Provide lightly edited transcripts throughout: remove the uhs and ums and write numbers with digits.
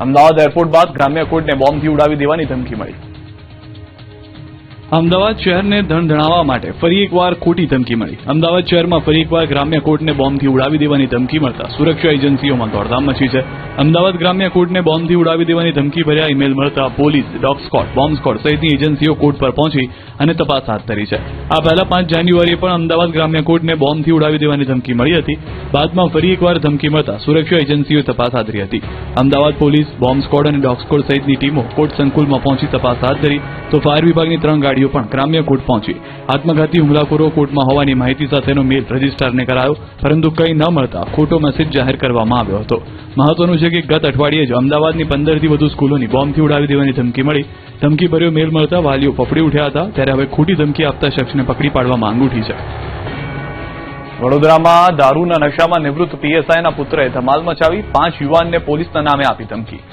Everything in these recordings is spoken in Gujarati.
અમદાવાદ એરપોર્ટ બાદ ગ્રામ્ય કોર્ટને બોમ્બથી ઉડાવી દેવાની ધમકી મળી. અમદાવાદ શહેરને ધણધણાવવા માટે ફરી એકવાર ખોટી ધમકી મળી. અમદાવાદ શહેરમાં ફરી એકવાર ગ્રામ્ય કોર્ટને બોમ્બથી ઉડાવી દેવાની ધમકી મળતા સુરક્ષા એજન્સીઓમાં દોડધામ મચી છે. અમદાવાદ ગ્રામ્ય કોર્ટને બોમ્બથી ઉડાવી દેવાની ધમકી ભર્યા ઈમેલ મળતા police, dog squad, bomb squad સહિતની એજન્સીઓ કોર્ટ પર પહોંચી અને તપાસ હાથ ધરી છે. આ પહેલા 5 જાન્યુઆરીએ પણ અમદાવાદ ગ્રામ્ય કોર્ટને બોમ્બથી ઉડાવી દેવાની ધમકી મળી હતી. બાદમાં ફરી એકવાર ધમકી મળતા સુરક્ષા એજન્સીઓએ તપાસ હાથ ધરી હતી. અમદાવાદ પોલીસ, બોમ્બ સ્ક્વોડ અને ડોગ સ્ક્વોડ સહિતની ટીમો કોર્ટ સંકુલમાં પહોંચી તપાસ હાથ ધરી તો ફાયર વિભાગની 3 ગાડીઓ પણ ગ્રામ્ય કોર્ટ પહોંચી. આત્મઘાતી હુમલાખોરો કોર્ટમાં હોવાની માહિતી સાથેનો મેલ રજિસ્ટ્રારને કરાયો, પરંતુ કંઈ ન મળતા ખોટો મેસેજ જાહેર કરવામાં આવ્યો હતો. મહત્વનું છે કે ગત અઠવાડિયે જ અમદાવાદની 15થી વધુ સ્કૂલોની બોમ્બથી ઉડાવી દેવાની ધમકી મળી. ધમકી ભર્યો મેલ મળતા વાલીઓ ફફડી ઉઠ્યા હતા. ત્યારે હવે ખોટી ધમકી આપતા શખ્સને પકડી પાડવા માંગ ઉઠી છે. વડોદરામાં દારૂના નશામાં નિવૃત્ત પીએસઆઈના પુત્રએ ધમાલ મચાવી 5 યુવાનને પોલીસના નામે આપી ધમકી.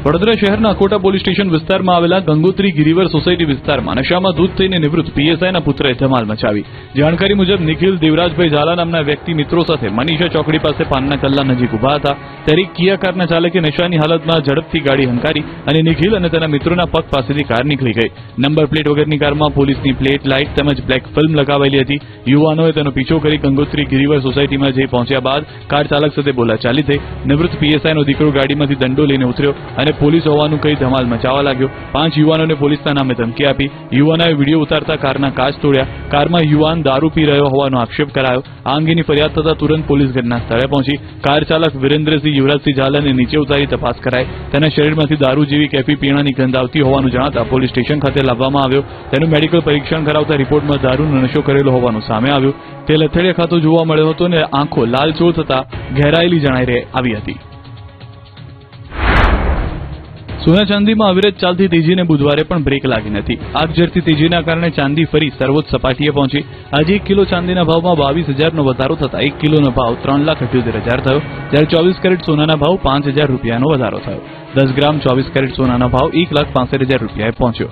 વડોદરા શહેરના અકોટા પોલીસ સ્ટેશન વિસ્તારમાં આવેલા ગંગોત્રી ગિરિવર સોસાયટી વિસ્તારમાં નશામાં ધૂત થઈને નિવૃત્ત પીએસઆઈના પુત્રએ ધમાલ મચાવી. જાણકારી મુજબ નિખિલ દેવરાજભાઈ ઝાલા નામના વ્યક્તિ મિત્રો સાથે મનીષા ચોકડી પાસે પાનના કલ્લા નજીક ઉભા હતા. ત્યારે કિયા કારના ચાલકે નશાની હાલતમાં ઝડપથી ગાડી હંકારી અને નિખિલ અને તેના મિત્રોના પગ પાસેથી કાર નીકળી ગઈ. નંબર પ્લેટ વગરની કારમાં પોલીસની પ્લેટ લાઇટ તેમજ બ્લેક ફિલ્મ લગાવેલી હતી. યુવાનોએ તેનો પીછો કરી ગંગોત્રી ગિરિવર સોસાયટીમાં જઈ પહોંચ્યા બાદ કાર ચાલક સાથે બોલાચાલી થઈ. નિવૃત્ત પીએસઆઈનો દીકરો ગાડીમાંથી દંડો લઈને ઉતર્યો અને પોલીસ હોવાનું કહી ધમાલ મચાવવા લાગ્યો. 5 યુવાનોને પોલીસના નામે ધમકી આપી. યુવાનોએ વિડીયો ઉતારતા કારના કાચ તોડ્યા. કારમાં યુવાન દારૂ પી રહ્યો હોવાનો આક્ષેપ કરાયો. આ અંગેની ફરિયાદ થતા તુરંત પોલીસ ઘટના સ્થળે પહોંચી. કાર ચાલક વિરેન્દ્રસિંહ યુવરાજસિંહ ઝાલાને નીચે ઉતારી તપાસ કરાઈ. તેના શરીરમાંથી દારૂ જેવી કેફી પીણાની ગંધ આવતી હોવાનું જણાતા પોલીસ સ્ટેશન ખાતે લાવવામાં આવ્યો. તેનું મેડિકલ પરીક્ષણ કરાવતા રિપોર્ટમાં દારૂનો નશો કરેલો હોવાનું સામે આવ્યું. તે લથડિયા ખાતો જોવા મળ્યો હતો અને આંખો લાલચોળ થતા ઘેરાયેલી જણાઈ આવી હતી. સોના ચાંદીમાં અવિરત ચાલતી તેજીને બુધવારે પણ બ્રેક લાગી નથી. આગ ઝરતી તેજીના કારણે ચાંદી ફરી સર્વોચ્ચ સપાટીએ પહોંચી. આજે 1 કિલો ચાંદીના ભાવમાં 22,000નો વધારો થતા 1 કિલોનો ભાવ 3,78,000 થયો, જ્યારે 24 કેરેટ સોનાના ભાવ 5,000 રૂપિયાનો વધારો થયો. 10 ગ્રામ 24 કેરેટ સોનાના ભાવ 1,65,000 રૂપિયાએ પહોંચ્યો.